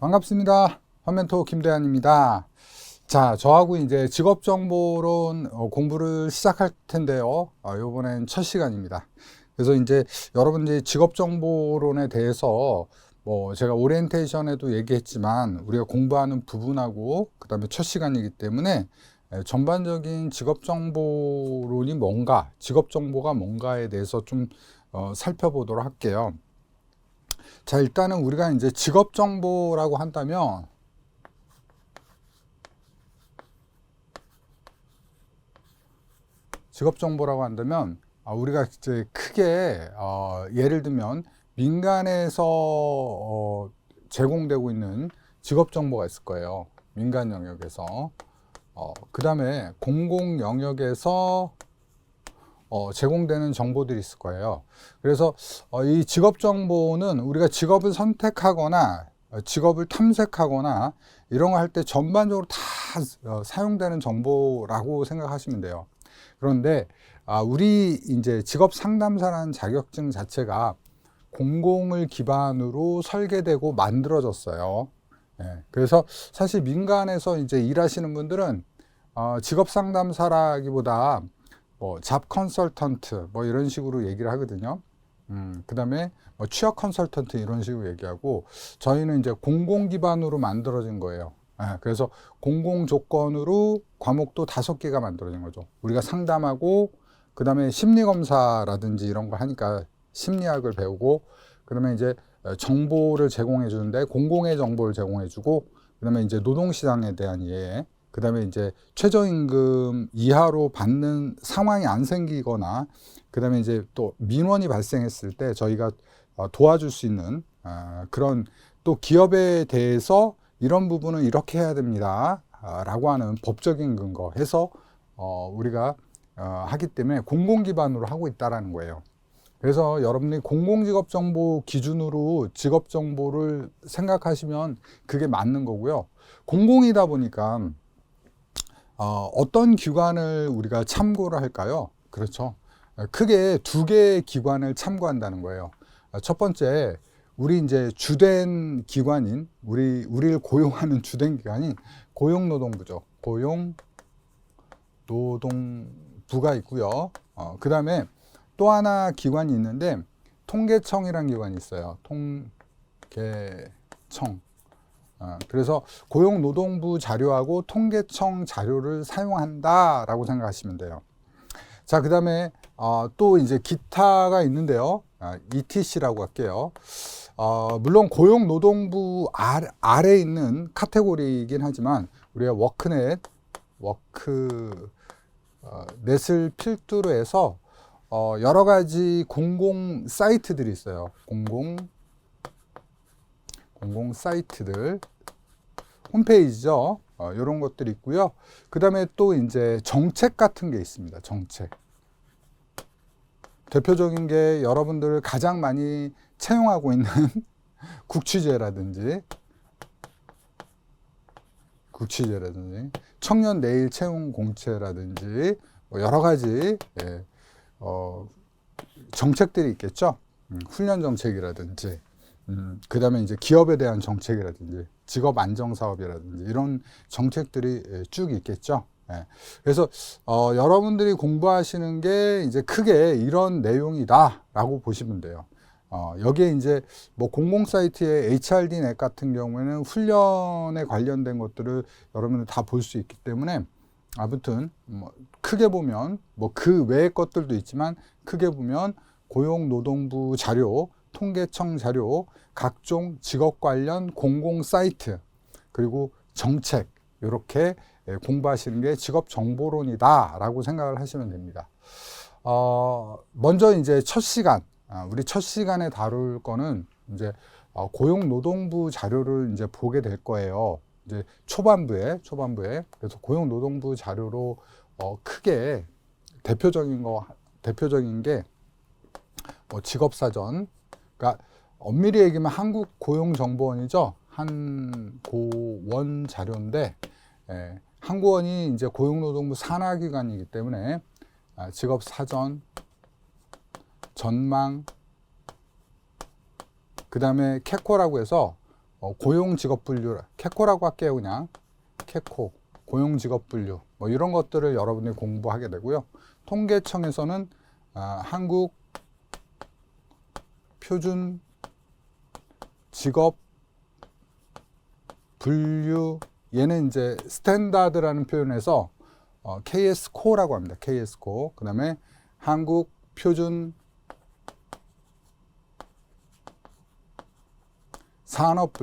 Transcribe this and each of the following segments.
반갑습니다. 화면토 김대한입니다. 자, 저하고 이제 직업정보론 공부를 시작할 텐데요. 이번엔 첫 시간입니다. 그래서 이제 여러분들이 직업정보론에 대해서 제가 오리엔테이션에도 얘기했지만 우리가 공부하는 부분하고 그 다음에 첫 시간이기 때문에 전반적인 직업정보론이 뭔가, 직업정보가 뭔가에 대해서 좀 살펴보도록 할게요. 자, 일단은 우리가 이제 직업 정보라고 한다면 우리가 이제 크게 예를 들면 민간에서 제공되고 있는 직업 정보가 있을 거예요. 민간 영역에서. 그 다음에 공공 영역에서 제공되는 정보들이 있을 거예요. 그래서 이 직업 정보는 우리가 직업을 선택하거나 직업을 탐색하거나 이런 거 할 때 전반적으로 다 사용되는 정보라고 생각하시면 돼요. 그런데 우리 이제 직업 상담사라는 자격증 자체가 공공을 기반으로 설계되고 만들어졌어요. 그래서 사실 민간에서 이제 일하시는 분들은 직업 상담사라기보다 잡 컨설턴트 이런 식으로 얘기를 하거든요. 그 다음에 취업 컨설턴트 이런 식으로 얘기하고, 저희는 이제 공공 기반으로 만들어진 거예요. 그래서 공공 조건으로 과목도 5개가 만들어진 거죠. 우리가 상담하고, 그 다음에 심리검사라든지 이런 거 하니까 심리학을 배우고, 그 다음에 이제 정보를 제공해 주는데 공공의 정보를 제공해 주고, 그 다음에 이제 노동시장에 대한 이해, 그 다음에 이제 최저임금 이하로 받는 상황이 안 생기거나, 그 다음에 이제 또 민원이 발생했을 때 저희가 도와줄 수 있는 그런, 또 기업에 대해서 이런 부분은 이렇게 해야 됩니다 라고 하는 법적인 근거 해서 우리가 하기 때문에 공공 기반으로 하고 있다라는 거예요. 그래서 여러분들이 공공직업정보 기준으로 직업정보를 생각하시면 그게 맞는 거고요. 공공이다 보니까 어떤 기관을 우리가 참고를 할까요? 그렇죠. 크게 2개의 기관을 참고한다는 거예요. 첫 번째, 우리 이제 주된 기관인, 우리를 고용하는 주된 기관인 고용노동부죠. 고용노동부가 있고요. 그 다음에 또 하나 기관이 있는데 통계청이라는 기관이 있어요. 통계청. 그래서 고용노동부 자료하고 통계청 자료를 사용한다라고 생각하시면 돼요. 자, 그 다음에 또 이제 기타가 있는데요. ETC라고 할게요. 물론 고용노동부 아래에 있는 카테고리이긴 하지만 우리가 넷을 필두로 해서 여러 가지 공공 사이트들이 있어요. 공공 사이트들, 홈페이지죠. 이런 것들이 있고요. 그 다음에 또 이제 정책 같은 게 있습니다. 정책. 대표적인 게 여러분들 가장 많이 채용하고 있는 국취제라든지 청년 내일 채용 공채라든지 여러 가지 정책들이 있겠죠. 훈련 정책이라든지, 그 다음에 이제 기업에 대한 정책이라든지, 직업 안정 사업이라든지, 이런 정책들이 쭉 있겠죠. 그래서, 여러분들이 공부하시는 게 이제 크게 이런 내용이다라고 보시면 돼요. 여기에 이제 공공 사이트의 HRD넷 같은 경우에는 훈련에 관련된 것들을 여러분들 다 볼 수 있기 때문에, 아무튼 크게 보면 그 외의 것들도 있지만 크게 보면 고용노동부 자료, 통계청 자료, 각종 직업 관련 공공 사이트, 그리고 정책, 이렇게 공부하시는 게 직업 정보론이다 라고 생각을 하시면 됩니다. 먼저 이제 첫 시간, 우리 첫 시간에 다룰 거는 이제 고용노동부 자료를 이제 보게 될 거예요. 이제 초반부에. 그래서 고용노동부 자료로 크게 대표적인 게 직업사전, 그러니까 엄밀히 얘기하면 한국고용정보원이죠. 한고원 자료인데, 한고원이 이제 고용노동부 산하기관이기 때문에 직업사전, 전망, 그 다음에 캐코라고 해서 고용 직업 분류, 캐코라고 할게요. 그냥 캐코, 고용 직업 분류 뭐 이런 것들을 여러분들이 공부하게 되고요. 통계청에서는 한국 표준 직업 분류, 얘는 이제 스탠다드라는 표현에서 KS 코라고 합니다. KS 코. 그다음에 한국 표준 산업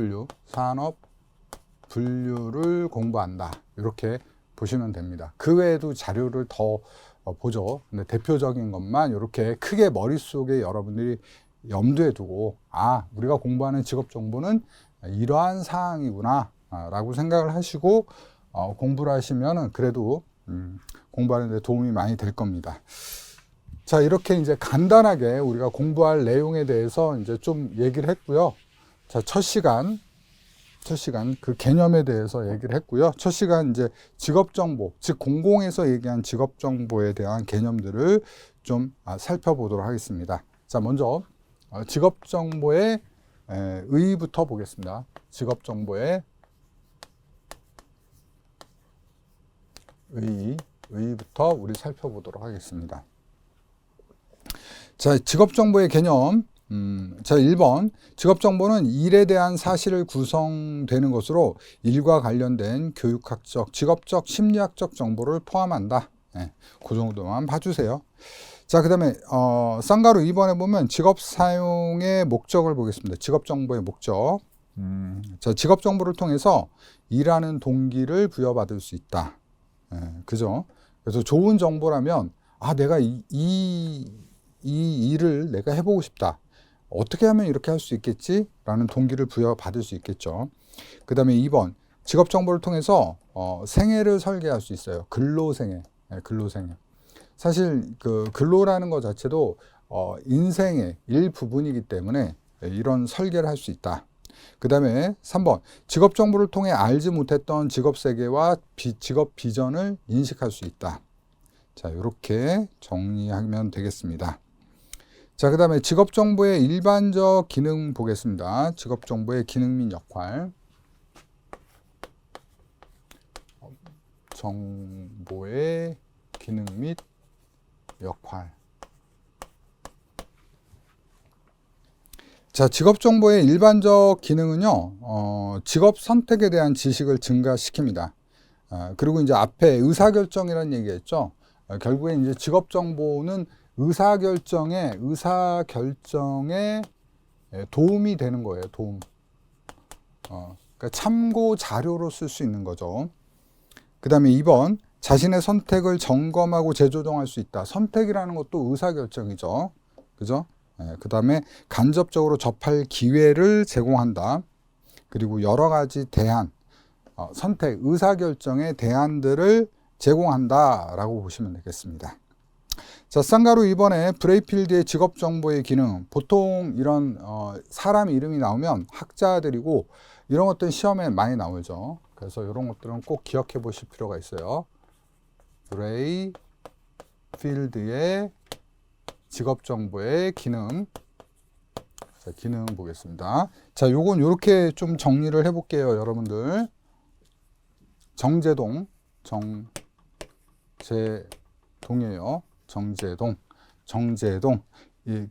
분류를 공부한다. 이렇게 보시면 됩니다. 그 외에도 자료를 더 보죠. 근데 대표적인 것만 이렇게 크게 머릿속에 여러분들이 염두에 두고, 우리가 공부하는 직업 정보는 이러한 사항이구나 라고 생각을 하시고 공부를 하시면은 그래도 공부하는 데 도움이 많이 될 겁니다. 자, 이렇게 이제 간단하게 우리가 공부할 내용에 대해서 이제 좀 얘기를 했고요. 자, 첫 시간 그 개념에 대해서 얘기를 했고요. 첫 시간 이제 직업 정보, 즉 공공에서 얘기한 직업 정보에 대한 개념들을 좀 살펴보도록 하겠습니다. 자, 먼저 직업 정보의 의의부터 보겠습니다. 직업 정보의 의의부터 우리 살펴보도록 하겠습니다. 자, 직업 정보의 개념. 자, 1번. 직업 정보는 일에 대한 사실을 구성되는 것으로 일과 관련된 교육학적, 직업적, 심리학적 정보를 포함한다. 그 정도만 봐주세요. 자, 그 다음에 쌍가루 2번에 보면 직업 사용의 목적을 보겠습니다. 직업 정보의 목적. 자, 직업 정보를 통해서 일하는 동기를 부여받을 수 있다. 그죠? 그래서 좋은 정보라면 내가 이 일을 내가 해보고 싶다. 어떻게 하면 이렇게 할 수 있겠지? 라는 동기를 부여받을 수 있겠죠. 그 다음에 2번. 직업 정보를 통해서 생애를 설계할 수 있어요. 근로생애. 근로생애. 사실 그 근로라는 것 자체도 인생의 일부분이기 때문에 이런 설계를 할 수 있다. 그 다음에 3번. 직업 정보를 통해 알지 못했던 직업 세계와 직업 비전을 인식할 수 있다. 자, 이렇게 정리하면 되겠습니다. 자, 그 다음에 직업 정보의 일반적 기능 보겠습니다. 직업 정보의 기능 및 역할. 정보의 기능 및 역할. 자, 직업 정보의 일반적 기능은요, 직업 선택에 대한 지식을 증가시킵니다. 그리고 이제 앞에 의사결정이라는 얘기했죠. 결국에 이제 직업 정보는 의사결정에 도움이 되는 거예요. 도움. 그러니까 참고 자료로 쓸 수 있는 거죠. 그 다음에 2번. 자신의 선택을 점검하고 재조정할 수 있다. 선택이라는 것도 의사결정이죠. 그죠? 그 다음에 간접적으로 접할 기회를 제공한다. 그리고 여러 가지 대안, 선택, 의사결정의 대안들을 제공한다라고 보시면 되겠습니다. 자, 쌍가루 2번에 브레이필드의 직업 정보의 기능. 보통 이런 사람 이름이 나오면 학자들이고 이런 것들은 시험에 많이 나오죠. 그래서 이런 것들은 꼭 기억해 보실 필요가 있어요. 브레이필드의 직업 정보의 기능. 자, 기능 보겠습니다. 자, 요건 요렇게 좀 정리를 해 볼게요, 여러분들. 정제동이에요. 정제동.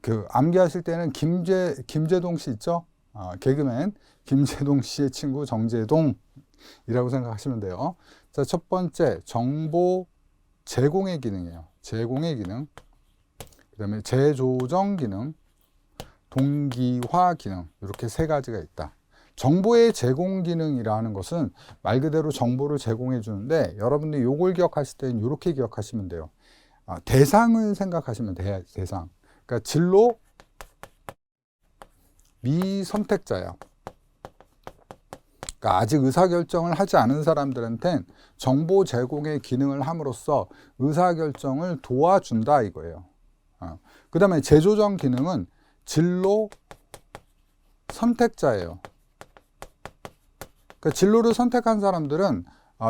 그 암기하실 때는 김제동 씨 있죠? 개그맨 김제동 씨의 친구 정제동이라고 생각하시면 돼요. 자, 첫 번째 정보 제공의 기능이에요. 제공의 기능. 그 다음에 재조정 기능, 동기화 기능, 이렇게 세 가지가 있다. 정보의 제공 기능이라는 것은 말 그대로 정보를 제공해 주는데 여러분들이 요걸 기억하실 때는 이렇게 기억하시면 돼요. 대상을 생각하시면 돼요. 대상. 그러니까 진로 미선택자예요. 그러니까 아직 의사결정을 하지 않은 사람들한테는 정보 제공의 기능을 함으로써 의사결정을 도와준다 이거예요. 그 다음에 재조정 기능은 진로 선택자예요. 그러니까 진로를 선택한 사람들은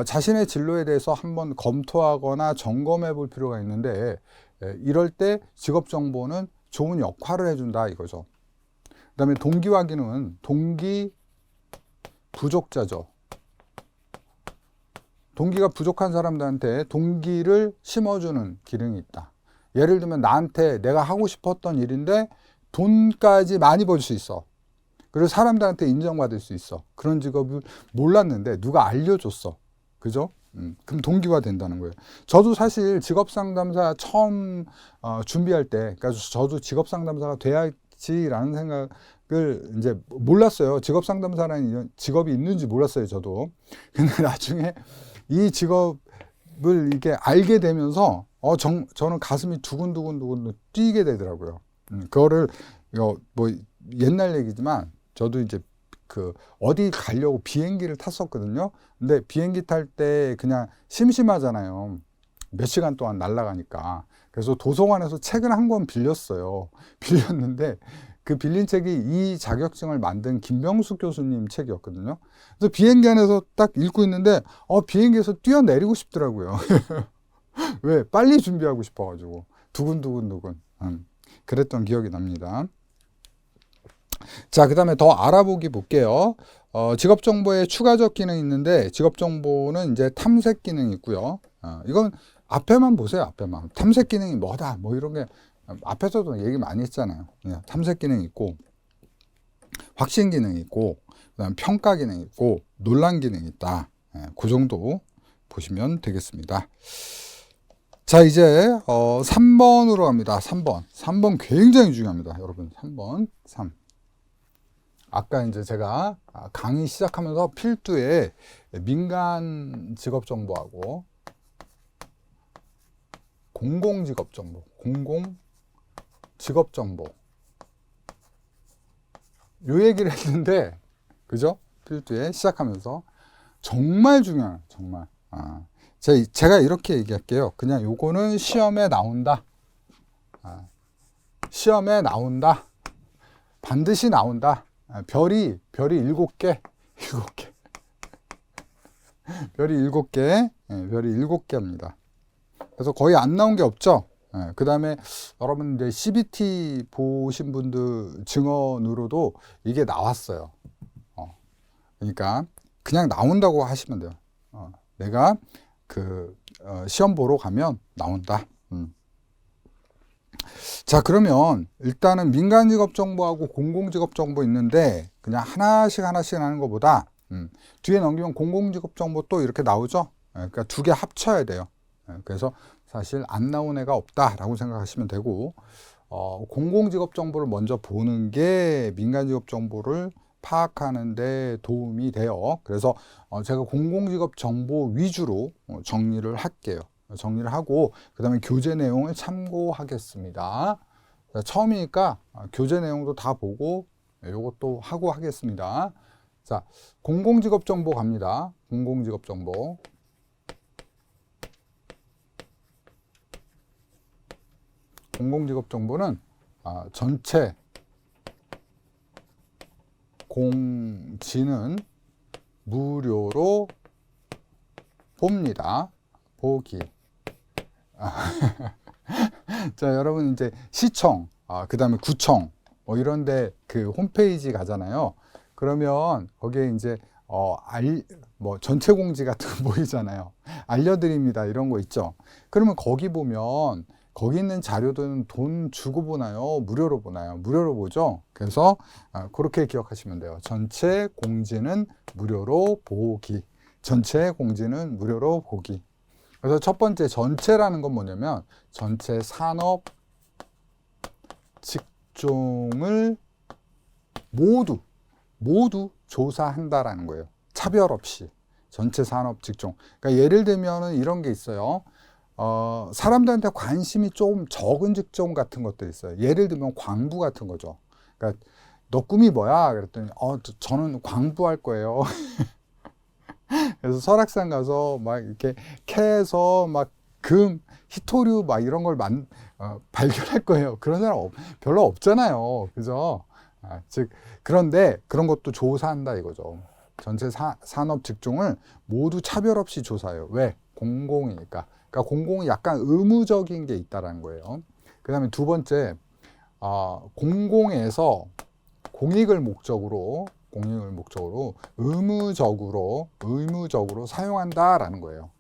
자신의 진로에 대해서 한번 검토하거나 점검해 볼 필요가 있는데 이럴 때 직업정보는 좋은 역할을 해준다 이거죠. 그 다음에 동기화 기능은 동기 부족자죠. 동기가 부족한 사람들한테 동기를 심어주는 기능이 있다. 예를 들면 나한테 내가 하고 싶었던 일인데 돈까지 많이 벌 수 있어. 그리고 사람들한테 인정받을 수 있어. 그런 직업을 몰랐는데 누가 알려줬어. 그죠? 그럼 동기화 된다는 거예요. 저도 사실 직업상담사 처음 준비할 때, 그러니까 저도 직업상담사가 돼야지라는 생각을 이제 몰랐어요. 직업상담사라는 이런 직업이 있는지 몰랐어요, 저도. 근데 나중에 이 직업을 이렇게 알게 되면서 저는 가슴이 두근두근 뛰게 되더라고요. 그거를 뭐 옛날 얘기지만 저도 이제 그 어디 가려고 비행기를 탔었거든요. 근데 비행기 탈 때 그냥 심심하잖아요. 몇 시간 동안 날아가니까. 그래서 도서관에서 책을 한 권 빌렸어요. 빌렸는데 그 빌린 책이 이 자격증을 만든 김병숙 교수님 책이었거든요. 그래서 비행기 안에서 딱 읽고 있는데 비행기에서 뛰어내리고 싶더라고요. 왜? 빨리 준비하고 싶어가지고 두근두근 그랬던 기억이 납니다. 자, 그 다음에 더 알아보기 볼게요. 직업정보에 추가적 기능이 있는데 직업정보는 이제 탐색 기능이 있고요. 이건 앞에만 보세요. 앞에만. 탐색 기능이 뭐다 뭐 이런 게 앞에서도 얘기 많이 했잖아요. 탐색 기능이 있고 확신 기능이 있고 그다음 평가 기능이 있고 논란 기능이 있다. 그 정도 보시면 되겠습니다. 자, 이제 3번으로 갑니다. 3번 굉장히 중요합니다. 여러분 3번 3. 아까 이제 제가 강의 시작하면서 필두에 민간 직업 정보하고 공공 직업 정보, 공공 직업 정보 요 얘기를 했는데 그죠? 필두에 시작하면서 정말 중요해요. 정말. 제가 이렇게 얘기할게요. 그냥 요거는 시험에 나온다. 시험에 나온다. 반드시 나온다. 별이 7개. 별이 7개. 별이 7개입니다. 그래서 거의 안 나온 게 없죠. 그 다음에 여러분 이제 CBT 보신 분들 증언으로도 이게 나왔어요. 그러니까 그냥 나온다고 하시면 돼요. 내가 시험 보러 가면 나온다. 자, 그러면 일단은 민간 직업 정보하고 공공 직업 정보 있는데 그냥 하나씩 하는 것보다 뒤에 넘기면 공공 직업 정보 또 이렇게 나오죠. 그러니까 2개 합쳐야 돼요. 그래서 사실 안 나온 애가 없다라고 생각하시면 되고 공공 직업 정보를 먼저 보는 게 민간 직업 정보를 파악하는 데 도움이 돼요. 그래서 제가 공공 직업 정보 위주로 정리를 할게요. 정리를 하고 그 다음에 교재 내용을 참고하겠습니다. 처음이니까 교재 내용도 다 보고 이것도 하고 하겠습니다. 자, 공공직업정보 갑니다. 공공직업정보. 공공직업정보는 전체 공지는 무료로 봅니다. 보기. 자, 여러분 이제 시청, 그 다음에 구청, 뭐 이런데 그 홈페이지 가잖아요. 그러면 거기에 이제 뭐 전체 공지 같은 거 보이잖아요. 알려드립니다. 이런 거 있죠. 그러면 거기 보면 거기 있는 자료들은 돈 주고 보나요? 무료로 보나요? 무료로 보죠. 그래서 그렇게 기억하시면 돼요. 전체 공지는 무료로 보기. 전체 공지는 무료로 보기. 그래서 첫 번째 전체라는 건 뭐냐면 전체 산업 직종을 모두 조사한다라는 거예요. 차별 없이 전체 산업 직종. 그러니까 예를 들면은 이런 게 있어요. 사람들한테 관심이 좀 적은 직종 같은 것들이 있어요. 예를 들면 광부 같은 거죠. 그러니까 너 꿈이 뭐야? 그랬더니 저는 광부할 거예요. 그래서 설악산 가서 막 이렇게 캐서 막 금, 희토류 막 이런 걸 발견할 거예요. 그런 사람 별로 없잖아요. 그죠? 즉, 그런데 그런 것도 조사한다 이거죠. 전체 산업 직종을 모두 차별 없이 조사해요. 왜? 공공이니까. 그러니까 공공이 약간 의무적인 게 있다라는 거예요. 그 다음에 두 번째, 공공에서 공익을 목적으로 공익을 목적으로 의무적으로 사용한다라는 거예요.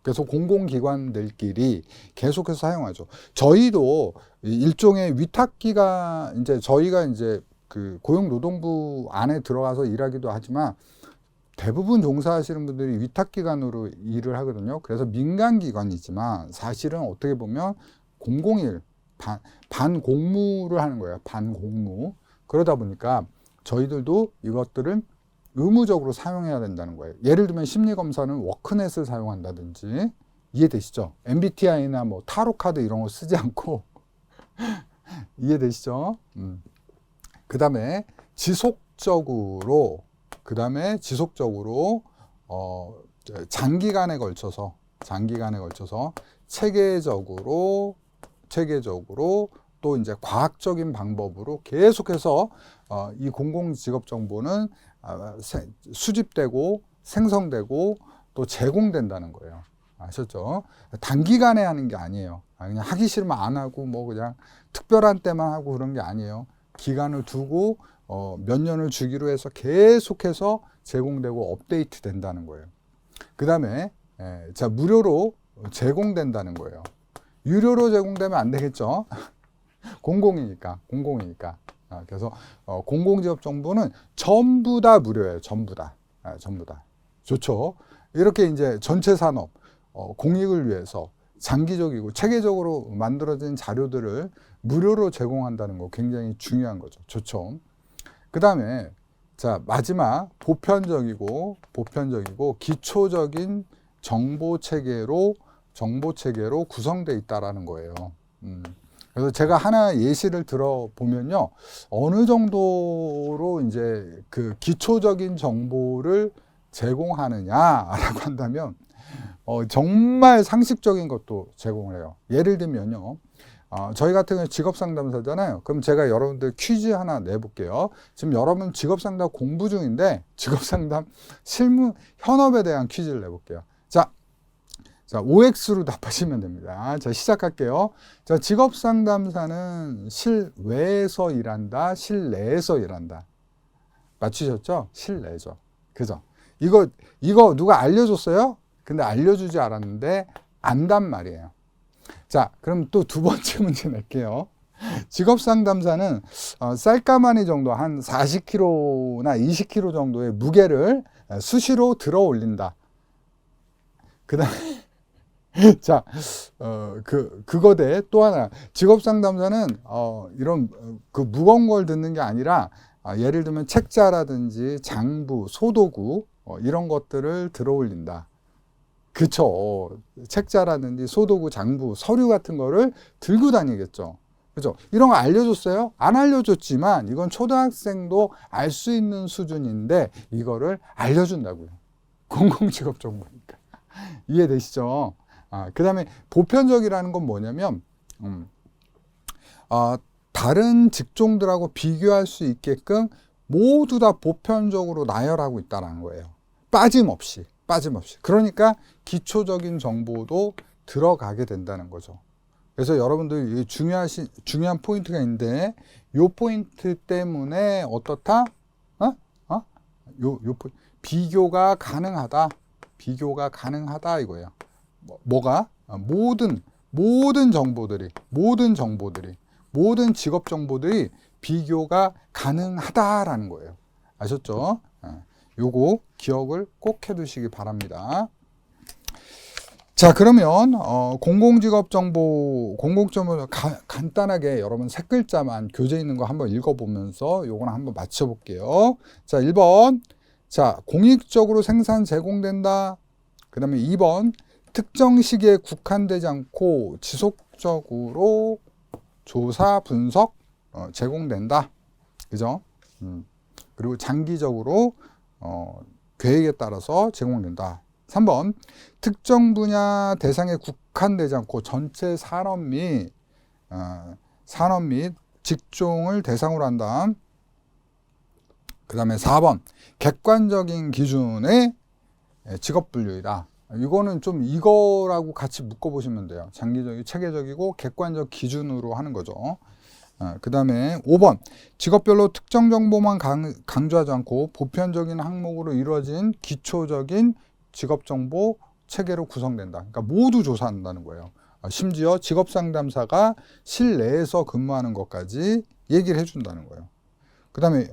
그래서 공공기관들끼리 계속해서 사용하죠. 저희도 일종의 위탁기가 이제 저희가 이제 그 고용노동부 안에 들어가서 일하기도 하지만 대부분 종사하시는 분들이 위탁기관으로 일을 하거든요. 그래서 민간기관이지만 사실은 어떻게 보면 공공일, 반공무를 하는 거예요. 반공무. 그러다 보니까 저희들도 이것들을 의무적으로 사용해야 된다는 거예요. 예를 들면 심리검사는 워크넷을 사용한다든지, 이해되시죠? MBTI나 뭐 타로카드 이런 거 쓰지 않고 이해되시죠? 그 다음에 지속적으로 장기간에 걸쳐서 체계적으로 또 이제 과학적인 방법으로 계속해서 이 공공직업정보는 수집되고 생성되고 또 제공된다는 거예요. 아셨죠? 단기간에 하는 게 아니에요. 그냥 하기 싫으면 안 하고 뭐 그냥 특별한 때만 하고 그런 게 아니에요. 기간을 두고 몇 년을 주기로 해서 계속해서 제공되고 업데이트 된다는 거예요. 그 다음에 자, 무료로 제공된다는 거예요. 유료로 제공되면 안 되겠죠. 공공이니까. 그래서 공공지업 정보는 전부 다 무료예요. 전부 다. 좋죠. 이렇게 이제 전체 산업 공익을 위해서 장기적이고 체계적으로 만들어진 자료들을 무료로 제공한다는 거 굉장히 중요한 거죠. 좋죠. 그 다음에 자, 마지막 보편적이고 기초적인 정보 체계로 구성되어 있다라는 거예요. 그래서 제가 하나 예시를 들어보면요, 어느 정도로 이제 그 기초적인 정보를 제공하느냐라고 한다면 정말 상식적인 것도 제공을 해요. 예를 들면요, 저희 같은 경우는 직업상담사잖아요. 그럼 제가 여러분들 퀴즈 하나 내볼게요. 지금 여러분 직업상담 공부 중인데 직업상담 실무 현업에 대한 퀴즈를 내볼게요. 자, OX로 답하시면 됩니다. 자, 시작할게요. 자, 직업상담사는 실외에서 일한다, 실내에서 일한다. 맞추셨죠? 실내죠. 그죠? 이거 누가 알려줬어요? 근데 알려주지 않았는데 안단 말이에요. 자, 그럼 또 두 번째 문제 낼게요. 직업상담사는 쌀가마니 정도 한 40kg나 20kg 정도의 무게를 수시로 들어 올린다. 그 다음에 자, 그거대 또 하나. 직업상담사는 이런 그 무거운 걸 듣는 게 아니라 예를 들면 책자라든지 장부, 소도구 이런 것들을 들어 올린다. 그쵸. 책자라든지 소도구, 장부, 서류 같은 거를 들고 다니겠죠. 그죠? 이런 거 알려줬어요? 안 알려줬지만 이건 초등학생도 알 수 있는 수준인데 이거를 알려준다고요. 공공직업 정보니까. 이해되시죠? 그 다음에 보편적이라는 건 뭐냐면 다른 직종들하고 비교할 수 있게끔 모두 다 보편적으로 나열하고 있다는 거예요. 빠짐없이. 그러니까 기초적인 정보도 들어가게 된다는 거죠. 그래서 여러분들 중요한 포인트가 있는데 이 포인트 때문에 어떻다? 비교가 가능하다 이거예요. 뭐가? 모든 정보들이 모든 직업 정보들이 비교가 가능하다라는 거예요. 아셨죠? 요거 기억을 꼭 해두시기 바랍니다. 자, 그러면 공공정보 간단하게 여러분 세 글자만 교재 있는 거 한번 읽어보면서 요거는 한번 맞춰볼게요. 자, 1번. 자, 공익적으로 생산 제공된다. 그 다음에 2번. 특정 시기에 국한되지 않고 지속적으로 조사, 분석 제공된다. 그죠? 그리고 장기적으로 계획에 따라서 제공된다. 3번. 특정 분야 대상에 국한되지 않고 전체 산업 및 직종을 대상으로 한다. 그 다음에 4번. 객관적인 기준의 직업 분류이다. 이거는 좀 이거라고 같이 묶어보시면 돼요. 장기적이고 체계적이고 객관적 기준으로 하는 거죠. 그 다음에 5번 직업별로 특정 정보만 강조하지 않고 보편적인 항목으로 이루어진 기초적인 직업정보 체계로 구성된다. 그러니까 모두 조사한다는 거예요. 심지어 직업상담사가 실내에서 근무하는 것까지 얘기를 해준다는 거예요. 그 다음에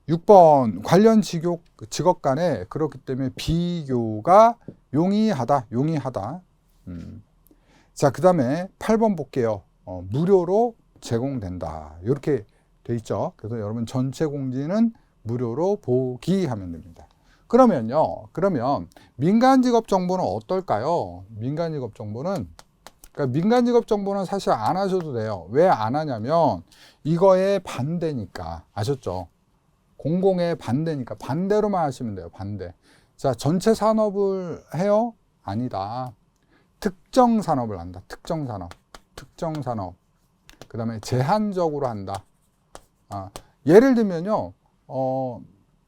6번 관련 직업 간에 그렇기 때문에 비교가 용이하다. 자, 그 다음에 8번 볼게요. 무료로 제공된다. 이렇게 돼 있죠. 그래서 여러분 전체 공지는 무료로 보기하면 됩니다. 그러면 민간 직업 정보는 어떨까요? 민간 직업 정보는 사실 안 하셔도 돼요. 왜 안 하냐면 이거의 반대니까. 아셨죠? 공공의 반대니까 반대로만 하시면 돼요. 반대. 자, 전체 산업을 해요? 아니다. 특정 산업을 한다. 특정 산업. 그 다음에 제한적으로 한다. 예를 들면요,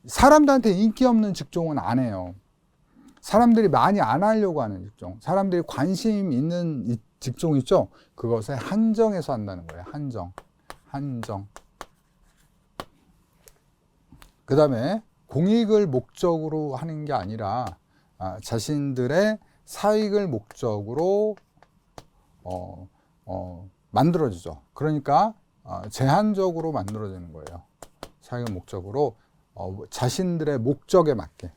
사람들한테 인기 없는 직종은 안 해요. 사람들이 많이 안 하려고 하는 직종, 사람들이 관심 있는 직종 있죠? 그것에 한정해서 한다는 거예요. 한정. 그 다음에 공익을 목적으로 하는 게 아니라 자신들의 사익을 목적으로 만들어지죠. 그러니까 제한적으로 만들어지는 거예요. 사익을 목적으로 자신들의 목적에 맞게.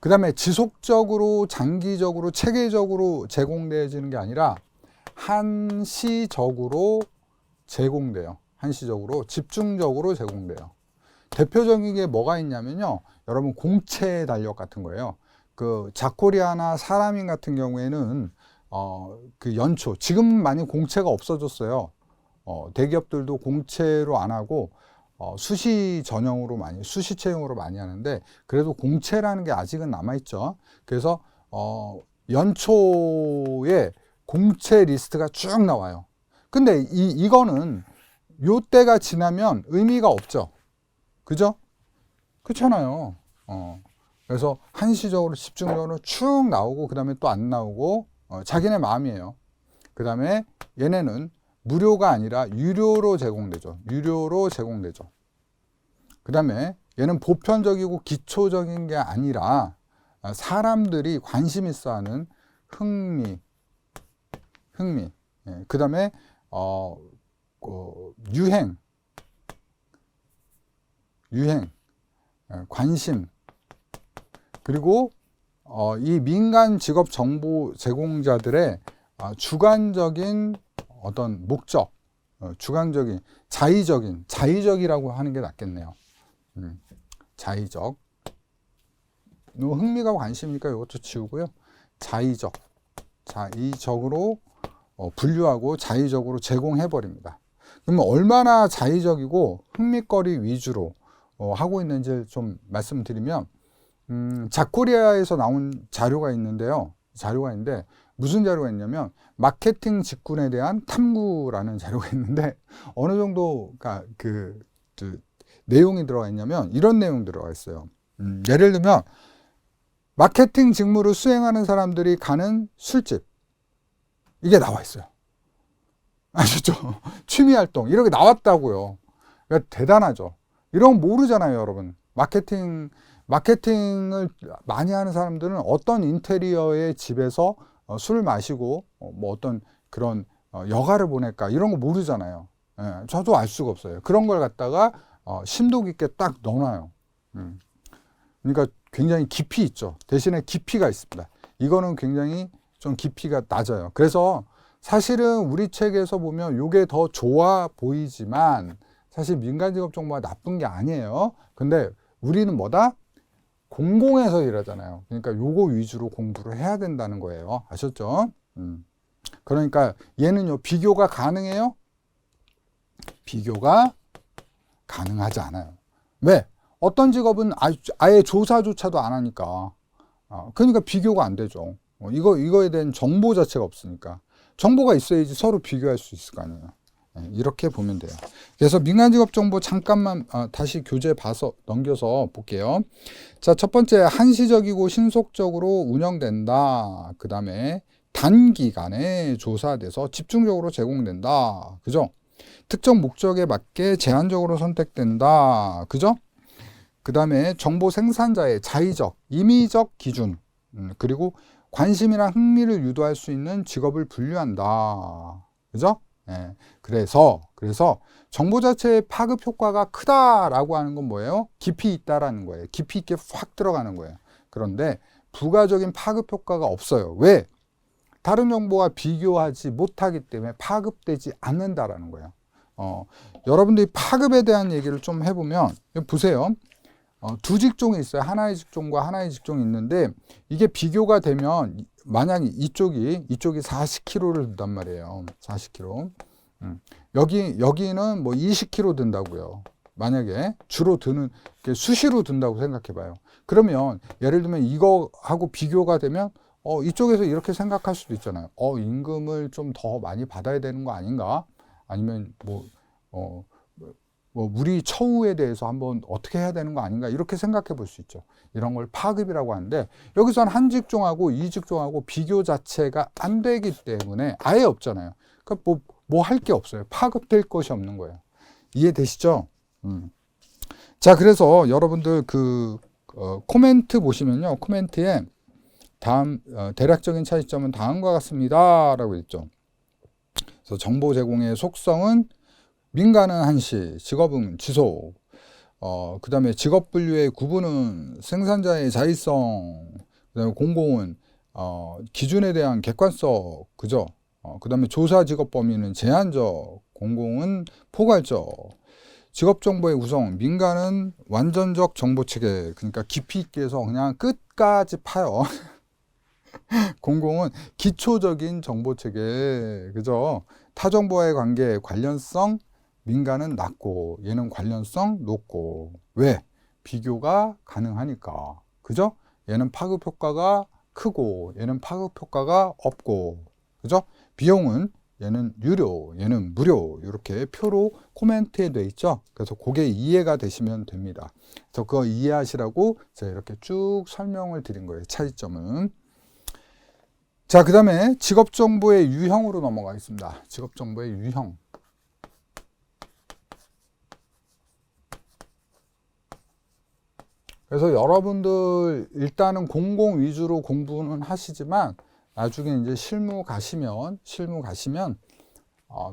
그 다음에 지속적으로, 장기적으로, 체계적으로 제공되어지는 게 아니라 한시적으로 제공돼요. 한시적으로, 집중적으로 제공돼요. 대표적인 게 뭐가 있냐면요. 여러분 공채 달력 같은 거예요. 그 자코리아나 사람인 같은 경우에는 그 연초, 지금 많이 공채가 없어졌어요. 대기업들도 공채로 안 하고 수시 전형으로 수시 채용으로 많이 하는데 그래도 공채라는 게 아직은 남아있죠. 그래서 연초에 공채 리스트가 쭉 나와요. 근데 이거는 요 때가 지나면 의미가 없죠. 그죠? 그렇잖아요. 그래서 한시적으로 집중적으로 쭉 나오고 그 다음에 또 안 나오고 자기네 마음이에요. 그 다음에 얘네는 무료가 아니라 유료로 제공되죠. 그 다음에 얘는 보편적이고 기초적인 게 아니라 사람들이 관심 있어 하는 흥미. 그 다음에 유행, 관심. 그리고 이 민간 직업 정보 제공자들의 주관적인 어떤 목적, 주관적인, 자의적이라고 하는 게 낫겠네요. 자의적. 흥미가 관심이니까 이것도 지우고요. 자의적으로 분류하고 자의적으로 제공해버립니다. 그러면 얼마나 자의적이고 흥미거리 위주로 하고 있는지 좀 말씀드리면 자코리아에서 나온 자료가 있는데 무슨 자료가 있냐면 마케팅 직군에 대한 탐구라는 자료가 있는데 어느 정도가 그 내용이 들어가 있냐면 이런 내용 들어가 있어요. 예를 들면 마케팅 직무를 수행하는 사람들이 가는 술집, 이게 나와 있어요. 아시죠? 취미활동 이렇게 나왔다고요. 그러니까 대단하죠. 이런 거 모르잖아요, 여러분. 마케팅을 많이 하는 사람들은 어떤 인테리어의 집에서 술을 마시고 뭐 어떤 그런 여가를 보낼까 이런 거 모르잖아요. 저도 알 수가 없어요. 그런 걸 갖다가 심도 깊게 딱 넣어놔요. 그러니까 굉장히 깊이 있죠. 대신에 깊이가 있습니다. 이거는 굉장히 좀 깊이가 낮아요. 그래서 사실은 우리 책에서 보면 이게 더 좋아 보이지만 사실 민간직업 정보가 나쁜 게 아니에요. 근데 우리는 뭐다? 공공에서 일하잖아요. 그러니까 요거 위주로 공부를 해야 된다는 거예요. 아셨죠? 그러니까 얘는요, 비교가 가능해요? 비교가 가능하지 않아요. 왜? 어떤 직업은 아예 조사조차도 안 하니까. 그러니까 비교가 안 되죠. 이거에 대한 정보 자체가 없으니까. 정보가 있어야지 서로 비교할 수 있을 거 아니에요. 이렇게 보면 돼요. 그래서 민간직업정보 잠깐만 다시 교재 봐서 넘겨서 볼게요. 자, 첫 번째, 한시적이고 신속적으로 운영된다. 그 다음에 단기간에 조사돼서 집중적으로 제공된다. 그죠? 특정 목적에 맞게 제한적으로 선택된다. 그죠? 그 다음에 정보 생산자의 자의적, 임의적 기준, 그리고 관심이나 흥미를 유도할 수 있는 직업을 분류한다. 그죠? 예. 그래서 정보 자체의 파급 효과가 크다라고 하는 건 뭐예요? 깊이 있다라는 거예요. 깊이 있게 확 들어가는 거예요. 그런데 부가적인 파급 효과가 없어요. 왜? 다른 정보와 비교하지 못하기 때문에 파급되지 않는다라는 거예요. 여러분들이 파급에 대한 얘기를 좀 해보면, 보세요. 두 직종이 있어요. 하나의 직종과 하나의 직종이 있는데, 이게 비교가 되면, 만약 이쪽이 40kg를 든단 말이에요. 40kg. 여기는 뭐 20kg 든다고요. 만약에 주로 드는, 수시로 든다고 생각해 봐요. 그러면, 예를 들면 이거하고 비교가 되면, 이쪽에서 이렇게 생각할 수도 있잖아요. 임금을 좀 더 많이 받아야 되는 거 아닌가? 아니면 우리 처우에 대해서 한번 어떻게 해야 되는 거 아닌가? 이렇게 생각해 볼 수 있죠. 이런 걸 파급이라고 하는데, 여기서는 한 직종하고 이 직종하고 비교 자체가 안 되기 때문에 아예 없잖아요. 그러니까 뭐 할 게 없어요. 파급될 것이 없는 거예요. 이해되시죠? 자, 그래서 여러분들 코멘트 보시면요. 코멘트에 대략적인 차이점은 다음과 같습니다. 라고 있죠. 그래서 정보 제공의 속성은 민간은 한시, 직업은 지속, 그 다음에 직업 분류의 구분은 생산자의 자의성, 그 다음에 공공은 기준에 대한 객관성, 그죠? 그 다음에 조사 직업 범위는 제한적, 공공은 포괄적, 직업 정보의 구성, 민간은 완전적 정보 체계, 그러니까 깊이 있게 해서 그냥 끝까지 파요. 공공은 기초적인 정보 체계, 그죠? 타 정보와의 관계, 관련성, 민간은 낮고 얘는 관련성 높고. 왜? 비교가 가능하니까. 그죠? 얘는 파급 효과가 크고 얘는 파급 효과가 없고. 그죠? 비용은 얘는 유료, 얘는 무료. 이렇게 표로 코멘트에 돼 있죠. 그래서 그게 이해가 되시면 됩니다. 그래서 그거 이해하시라고 제가 이렇게 쭉 설명을 드린 거예요. 차이점은. 자, 그 다음에 직업정보의 유형으로 넘어가겠습니다. 직업정보의 유형. 그래서 여러분들 일단은 공공 위주로 공부는 하시지만 나중에 이제 실무 가시면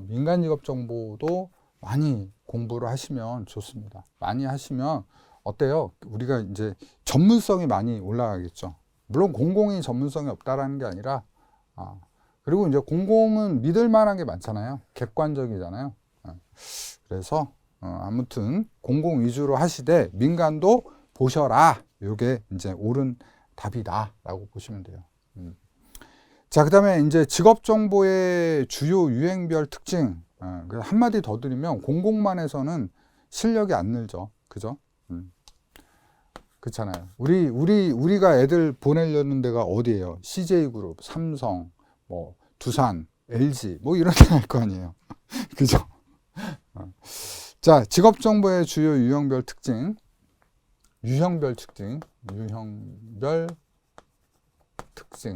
민간 직업 정보도 많이 공부를 하시면 좋습니다. 많이 하시면 어때요? 우리가 이제 전문성이 많이 올라가겠죠. 물론 공공이 전문성이 없다라는 게 아니라 그리고 이제 공공은 믿을 만한 게 많잖아요. 객관적이잖아요. 그래서 아무튼 공공 위주로 하시되 민간도 보셔라. 이게 이제 옳은 답이다라고 보시면 돼요. 자, 그 다음에 이제 직업 정보의 주요 유행별 특징. 한마디 더 드리면 공공만 해서는 실력이 안 늘죠. 그죠? 그렇잖아요. 우리가 애들 보내려는 데가 어디예요? CJ그룹, 삼성, 뭐 두산, LG 뭐 이런 데 할 거 아니에요. 그죠? 자, 직업 정보의 주요 유형별 특징. 유형별 특징.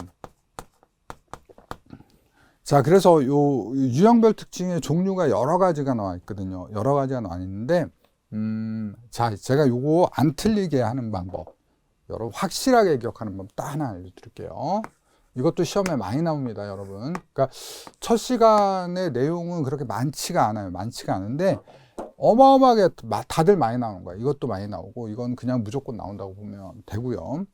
자, 그래서 요 유형별 특징의 종류가 여러 가지가 나와 있거든요. 여러 가지가 나와 있는데, 자, 제가 요거 안 틀리게 하는 방법, 여러분 확실하게 기억하는 방법 딱 하나 알려드릴게요. 이것도 시험에 많이 나옵니다, 여러분. 그러니까 첫 시간의 내용은 그렇게 많지가 않아요. 많지가 않은데 어마어마하게 다들 많이 나오는 거야. 이것도 많이 나오고 이건 그냥 무조건 나온다고 보면 되고요.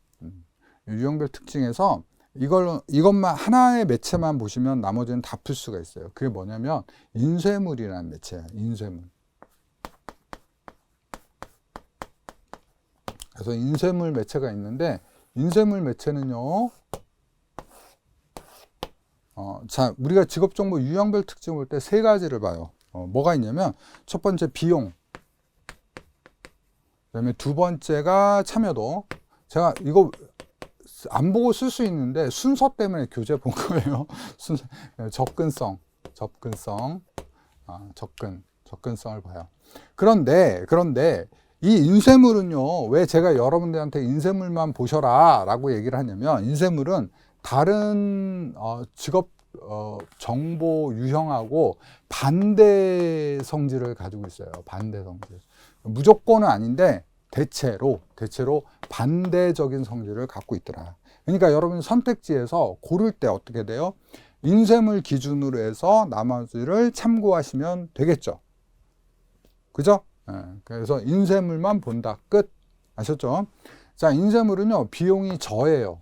유형별 특징에서 이것만 하나의 매체만 보시면 나머지는 다 풀 수가 있어요. 그게 뭐냐면 인쇄물이라는 매체야. 인쇄물. 그래서 인쇄물 매체가 있는데 인쇄물 매체는요. 자, 우리가 직업정보 유형별 특징 볼 때 세 가지를 봐요. 뭐가 있냐면 첫 번째 비용, 그다음에 두 번째가 참여도. 제가 이거 안 보고 쓸 수 있는데 순서 때문에 교재 본 거예요. 접근성을 봐요. 그런데 이 인쇄물은요, 왜 제가 여러분들한테 인쇄물만 보셔라 라고 얘기를 하냐면, 인쇄물은 다른 직업 정보 유형하고 반대 성질을 가지고 있어요. 반대 성질. 무조건은 아닌데 대체로 반대적인 성질을 갖고 있더라. 그러니까 여러분 선택지에서 고를 때 어떻게 돼요? 인쇄물 기준으로 해서 나머지를 참고하시면 되겠죠. 그죠? 그래서 인쇄물만 본다. 끝. 아셨죠? 자, 인쇄물은요, 비용이 저예요.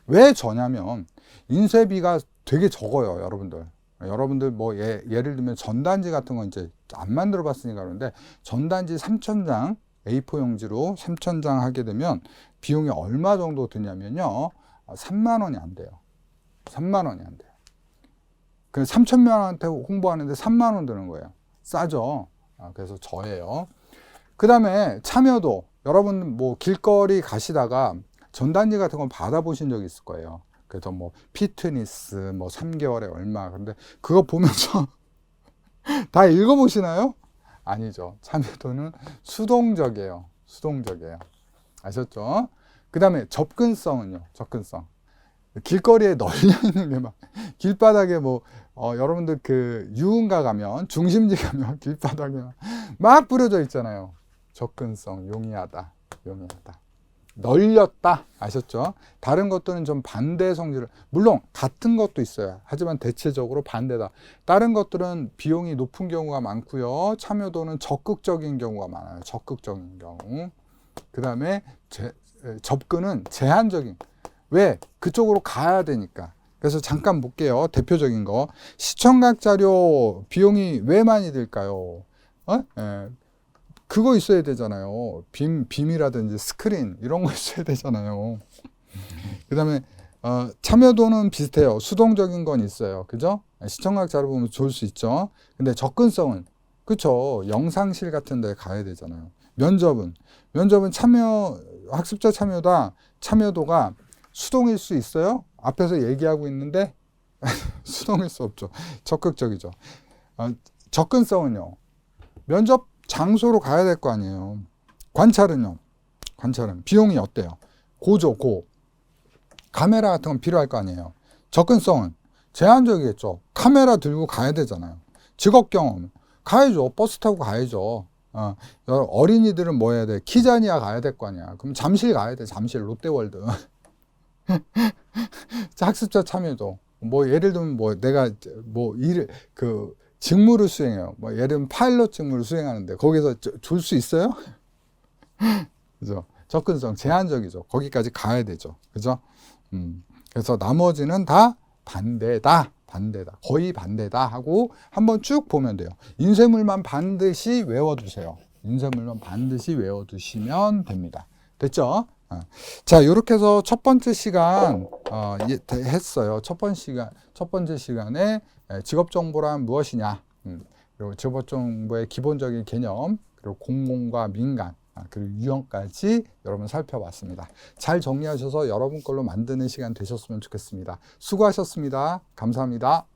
왜 저냐면, 인쇄비가 되게 적어요, 여러분들. 여러분들 뭐, 예를 들면 전단지 같은 건 이제 안 만들어 봤으니까 그러는데, 전단지 3,000장, A4 용지로 3,000장 하게 되면 비용이 얼마 정도 드냐면요, 3만 원이 안 돼요. 3만 원이 안 돼요. 그래서 3,000명한테 홍보하는데 3만 원 드는 거예요. 싸죠? 그래서 저예요. 그 다음에 참여도. 여러분 뭐 길거리 가시다가 전단지 같은 건 받아보신 적 있을 거예요. 그래서 뭐 피트니스 뭐 3개월에 얼마. 근데 그거 보면서 다 읽어보시나요? 아니죠. 참여도는 수동적이에요. 수동적이에요. 아셨죠? 그 다음에 접근성은요. 접근성. 길거리에 널려 있는 게 막 길바닥에 뭐 여러분들 그 유흥가 가면 중심지 가면 길바닥에 막 뿌려져 있잖아요. 접근성 용이하다. 널렸다. 아셨죠? 다른 것들은 좀 반대 성질을, 물론 같은 것도 있어요. 하지만 대체적으로 반대다. 다른 것들은 비용이 높은 경우가 많고요. 참여도는 적극적인 경우가 많아요. 적극적인 경우. 그 다음에 접근은 제한적인. 왜? 그쪽으로 가야 되니까. 그래서 잠깐 볼게요. 대표적인 거. 시청각 자료 비용이 왜 많이 들까요? 그거 있어야 되잖아요. 빔이라든지 스크린 이런 거 있어야 되잖아요. 그 다음에 참여도는 비슷해요. 수동적인 건 있어요. 그죠? 시청각 자료 보면 좋을 수 있죠. 근데 접근성은 그쵸. 영상실 같은 데 가야 되잖아요. 면접은 학습자 참여도가 수동일 수 있어요? 앞에서 얘기하고 있는데 수동일 수 없죠. 적극적이죠. 접근성은요. 면접 장소로 가야 될 거 아니에요. 관찰은 비용이 어때요? 고. 카메라 같은 건 필요할 거 아니에요. 접근성은 제한적이겠죠. 카메라 들고 가야 되잖아요. 직업 경험 가야죠. 버스 타고 가야죠. 어린이들은 뭐 해야 돼? 키자니아 가야 될 거 아니야. 그럼 잠실 가야 돼. 잠실 롯데월드. 학습자 참여도 뭐 예를 들면 뭐 내가 뭐 직무를 수행해요. 뭐 예를 들면 파일럿 직무를 수행하는데 거기서 줄 수 있어요? 그죠? 접근성 제한적이죠. 거기까지 가야 되죠. 그죠? 그래서 나머지는 다 반대다. 거의 반대다 하고 한번 쭉 보면 돼요. 인쇄물만 반드시 외워두세요. 인쇄물만 반드시 외워두시면 됩니다. 됐죠? 자, 이렇게 해서 첫 번째 시간 했어요. 첫 번째 시간에 직업정보란 무엇이냐, 그리고 직업정보의 기본적인 개념, 그리고 공공과 민간, 그리고 유형까지 여러분 살펴봤습니다. 잘 정리하셔서 여러분 걸로 만드는 시간 되셨으면 좋겠습니다. 수고하셨습니다. 감사합니다.